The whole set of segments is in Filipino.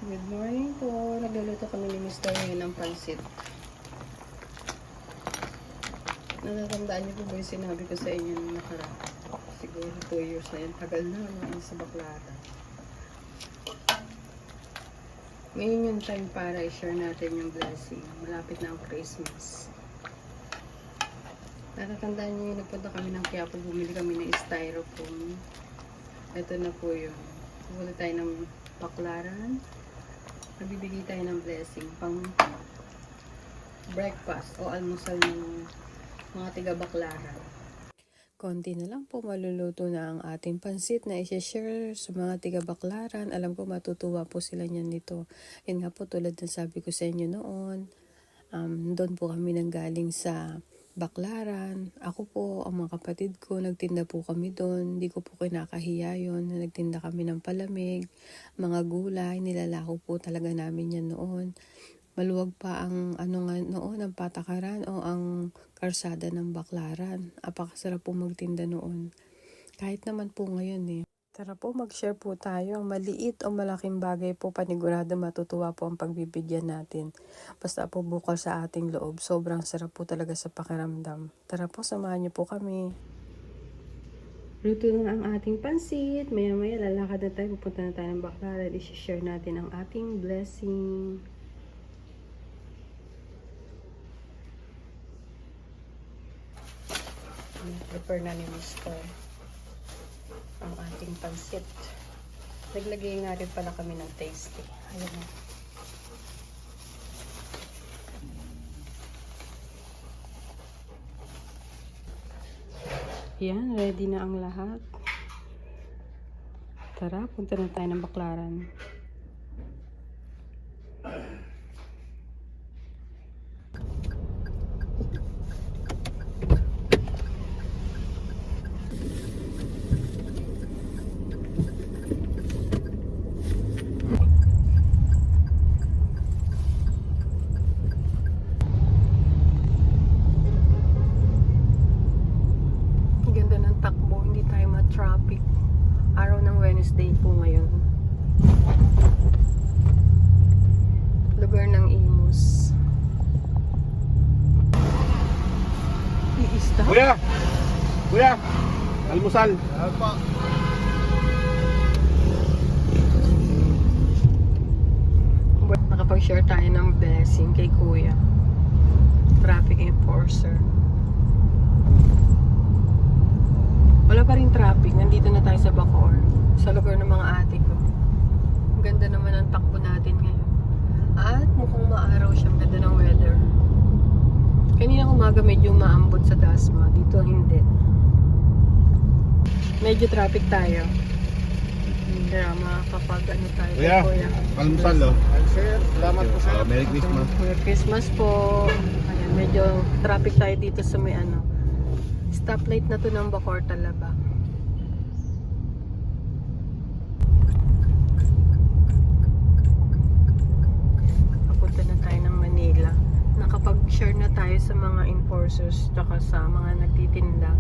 Good morning po. Nagluluto kami ni Mr. ngayon ng pansit. Natatandaan niyo po ba yung sinabi ko sa inyo nung nakaraan? Siguro 2 years na yan. Tagal na naman sa Baklaran. Ngayon yung time para i-share natin yung blessing. Malapit na ang Christmas. Natatandaan niyo yung nagpunta kami ng Quiapo. Bumili kami ng styrofoam. Ito na po yun. Pupunta tayo ng Baklaran. Magbibigay tayo ng blessing pang breakfast o almusal ng mga tiga-Baklaran. Konti na lang po maluluto na ang ating pansit na i-share sa mga tiga-Baklaran. Alam ko matutuwa po sila niyan nito. Yan nga po tulad ng sabi ko sa inyo noon. Doon po kami nanggaling sa Baklaran. Ako po, ang mga kapatid ko, nagtinda po kami doon. Hindi ko po kinakahiya yun na nagtinda kami ng palamig, mga gulay, nilalako po talaga namin yan noon. Maluwag pa ang noon, ang patakaran o ang karsada ng Baklaran. Apakasarap po magtinda noon. Kahit naman po ngayon eh. Tara po, mag-share po tayo. Ang maliit o malaking bagay po, panigurado matutuwa po ang pagbibigyan natin. Basta po bukal sa ating loob. Sobrang sarap po talaga sa pakiramdam. Tara po, samahan niyo po kami. Luto na ang ating pansit. Maya-maya lalakad na tayo. Pupunta na tayo ng Baklaran. I-share natin ang ating blessing. Prepare na ni Mr. ang ating pansit. Naglagay nga rin pala kami ng tasty. Ayan na. Yan, ready na ang lahat. Tara, punta na tayo ng Baklaran. Takbo, hindi tayo ma-traffic. Araw ng Wednesday po ngayon. Lugar ng Imus. I-stop. Kuya! Kuya! Almusal! Alpa! Nakapag-share tayo ng blessing kay Kuya. Traffic enforcer. Wala pa rin traffic. Nandito na tayo sa Bacoor. Sa lugar ng mga ate ko. Ang ganda naman ang takbo natin ngayon. At mukhang maaraw siya. Ang ganda ng weather. Kanina umaga medyo maambot sa Dasma. Dito hindi. Medyo traffic tayo. Kaya makakapag ano tayo. Kuya! Almusal oh. Sir, salamat po sir. Merry Christmas. Merry Christmas po. Ayan, medyo traffic tayo dito sa may ano. Stoplight na to ng Bacoor Talaba. Papunta na tayo ng Manila. Nakapag-share na tayo sa mga enforcers tsaka sa mga nagtitinda.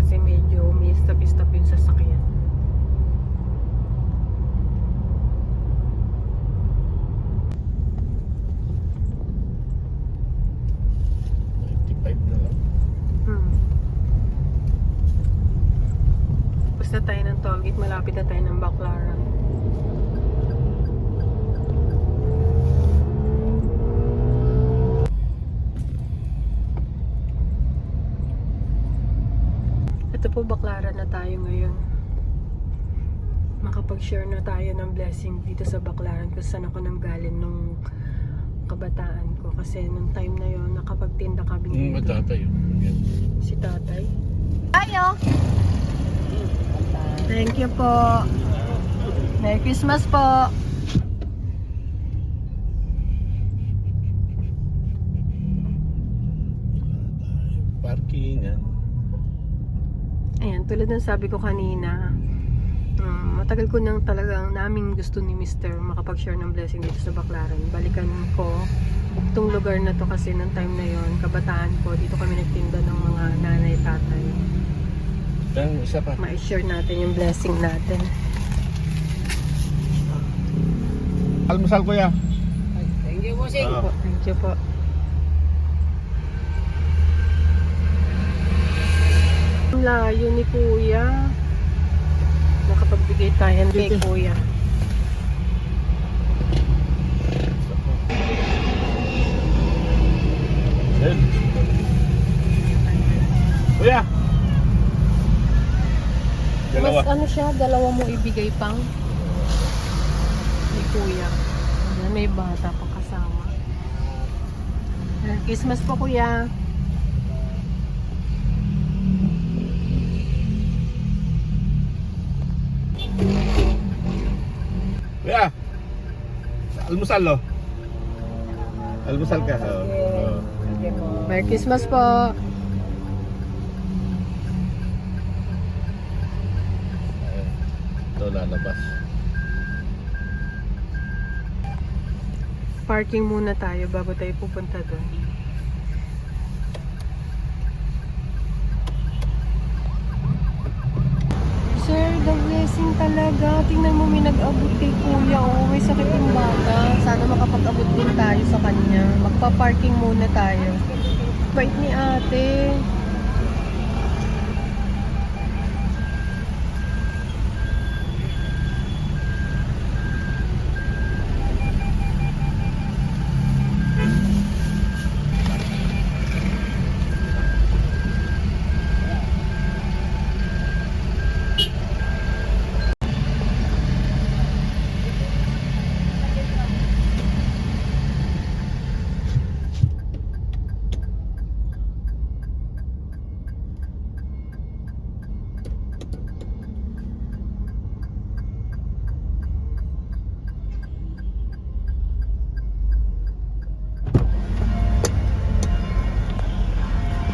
Kasi medyo may stop-stop yung sasakyan. Basta tayo ng tollgate, malapit na tayo ng Baklaran. Ito po, Baklaran na tayo ngayon. Makapag-share na tayo ng blessing dito sa Baklaran kung saan ako nanggaling nung kabataan ko. Kasi nung time na yon nakapagtinda kami dito. Tatay. Si tatay. Tayo! Thank you po. Merry Christmas po. Parkingan. Ayan, tulad ng sabi ko kanina, matagal ko nang talagang naming gusto ni Mr. makapag-share ng blessing dito sa Baklaran. Balikan ko itong lugar na to kasi nung time na yon kabataan ko, dito kami nagtinda ng mga nanay, tatay. Isa pa. Ma-share natin yung blessing natin. Almusal kuya. Thank you, bossing. Ah. Thank you po. Ang layo ni Kuya. Nakapagbigay tayo kay Kuya. Ayun. Kuya. Dalawa. Mas ano siya, dalawa mo ibigay pang ni Kuya. Ayan, may bata pa kasama. Merry Christmas po, Kuya. Kuya. Almusal oh. Almusal ka. Oh. Merry Christmas po. Ito lalabas. Parking muna tayo bago tayo pupunta doon. Sir, the blessing talaga. Tingnan mo, may nag-abot kay Kuya. Oh, may sakit yung bata. Sana makapag-abot din tayo sa kanya. Magpa-parking muna tayo. Bait ni ate.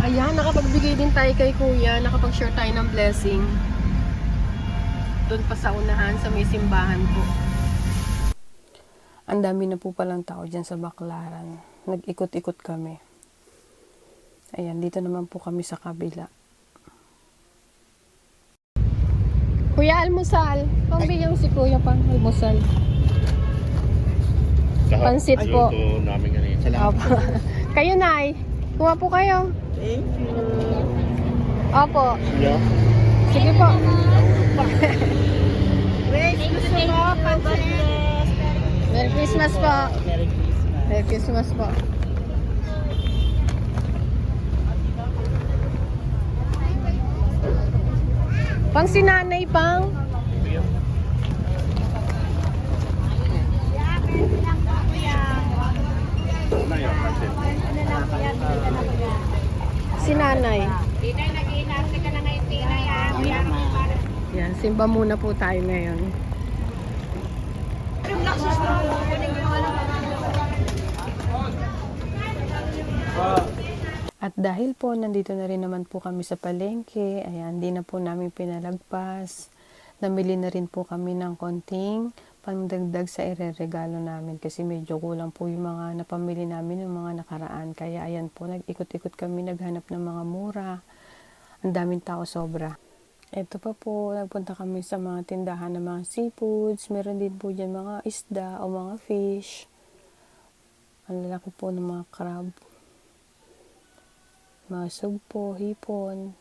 Ayan, nakapagbigay din tayo kay Kuya. Nakapag-share tayo ng blessing. Doon pa sa unahan, sa may simbahan po. Ang dami na po palang tao dyan sa Baklaran. Nag-ikot-ikot kami. Ayan, dito naman po kami sa kabila. Kuya, almusal. Pambigyan mo si Kuya pang almusal. Pansit po. Luto namin kanina. Salamat. Opo. Kayo, Nay. Kuha po kayo. Thank you. Opo. Yeah. Sige po. Grace, gusto mo? Pansit. Merry Christmas po. Merry Christmas. Merry Christmas po. Pang sinanay pang. Sinanay. Yan, simba muna po tayo ngayon. At dahil po nandito na rin naman po kami sa palengke, ayan, di na po namin pinalagpas. Namili na rin po kami ng konting pangdagdag sa ireregalo namin kasi medyo kulang po yung mga napamili namin ng mga nakaraan. Kaya ayan po, nag-ikot-ikot kami, naghanap ng mga mura. Ang daming tao sobra. Ito pa po, nagpunta kami sa mga tindahan ng mga seafoods. Meron din po dyan mga isda o mga fish. Ang lalaki po ng mga crab. Mga sugpo, hipon.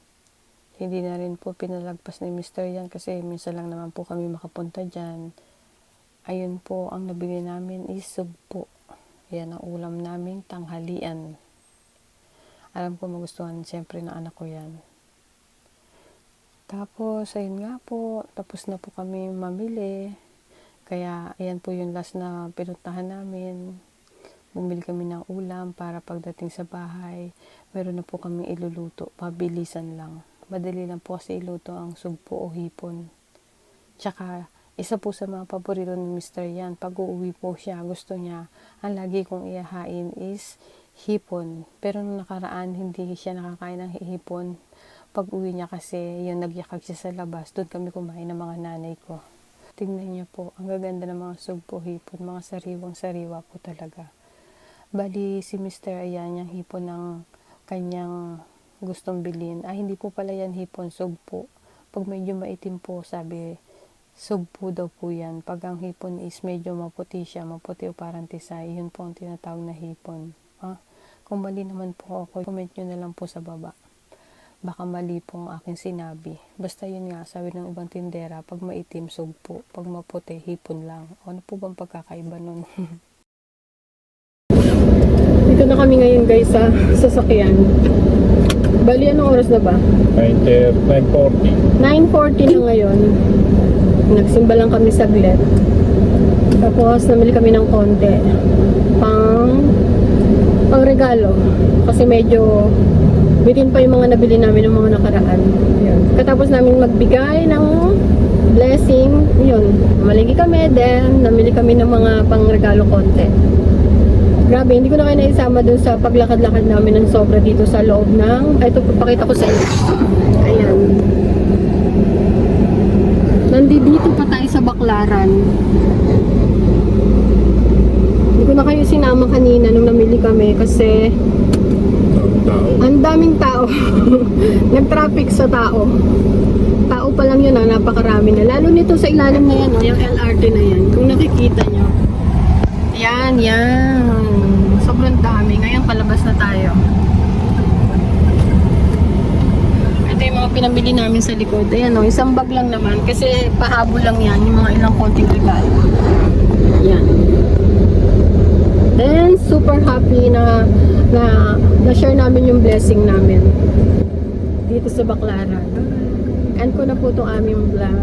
Hindi na rin po pinalagpas ni Mr. yan kasi minsan lang naman po kami makapunta dyan. Ayun po, ang nabili namin is sugpo. Yan ang ulam naming tanghalian. Alam ko magustuhan siyempre ng anak ko yan. Tapos, ayun nga po, tapos na po kami mamili. Kaya, ayan po yung last na pinuntahan namin. Bumili kami ng ulam para pagdating sa bahay, meron na po kami iluluto. Pabilisan lang. Madali lang po kasi iluto ang sugpo o hipon. Tsaka, isa po sa mga paborito ni Mr. Yan. Pag uuwi po siya, gusto niya, ang lagi kong ihahain is hipon. Pero nung nakaraan, hindi siya nakakain ng hipon. Pag uwi niya kasi, yung nagyakag siya sa labas, doon kami kumain ng mga nanay ko. Tingnan niya po, ang gaganda ng mga sugpo hipon, mga sariwang-sariwa po talaga. Bali, si Mr. ayan, yung hipon ng kanyang gustong bilhin. Hindi po pala yan hipon, sugpo. Pag medyo maitim po, sabi Sugpo daw po yan. Pag ang hipon is medyo maputi siya, maputi o parang tisay, yun po ang tinatawag na hipon. Kung mali naman po ako, comment nyo na lang po sa baba. Baka mali po ang aking sinabi. Basta yun nga, sabi ng ibang tindera, pag maitim, sugpo. Pag maputi, hipon lang. Ano po bang pagkakaiba nun? Dito na kami ngayon guys sa sasakyan. Bali, anong oras na ba? 9:40. 9:40 na ngayon. Nagsimba lang kami saglit. Tapos namili kami ng konti. Pang regalo. Kasi medyo bitin pa yung mga nabili namin ng mga nakaraan. Yun. Katapos namin magbigay ng blessing, yun. Maligi kami, then namili kami ng mga pangregalo konti. Grabe, hindi ko na kayo naisama dun sa paglakad-lakad namin ng sobra dito sa loob ng... Ito, papakita ko sa inyo. Ayan. Nandito pa tayo sa Baclaran. Hindi ko na kayo sinama kanina nung namili kami kasi ang daming tao. Nag-traffic sa tao. Tao pa lang yun, napakarami na. Lalo nito sa ilalim na yan, yung LRT na yan. Kung nakikita nyo. Yan. Sobrang dami. Ngayon, palabas na tayo. Ito yung mga pinamili namin sa likod. Ayan o, isang bag lang naman. Kasi pahabol lang yan, yung mga ilang konting regalo. Yan. Then, super happy na share namin yung blessing namin dito sa Baclaran. End ko na po itong aming vlog.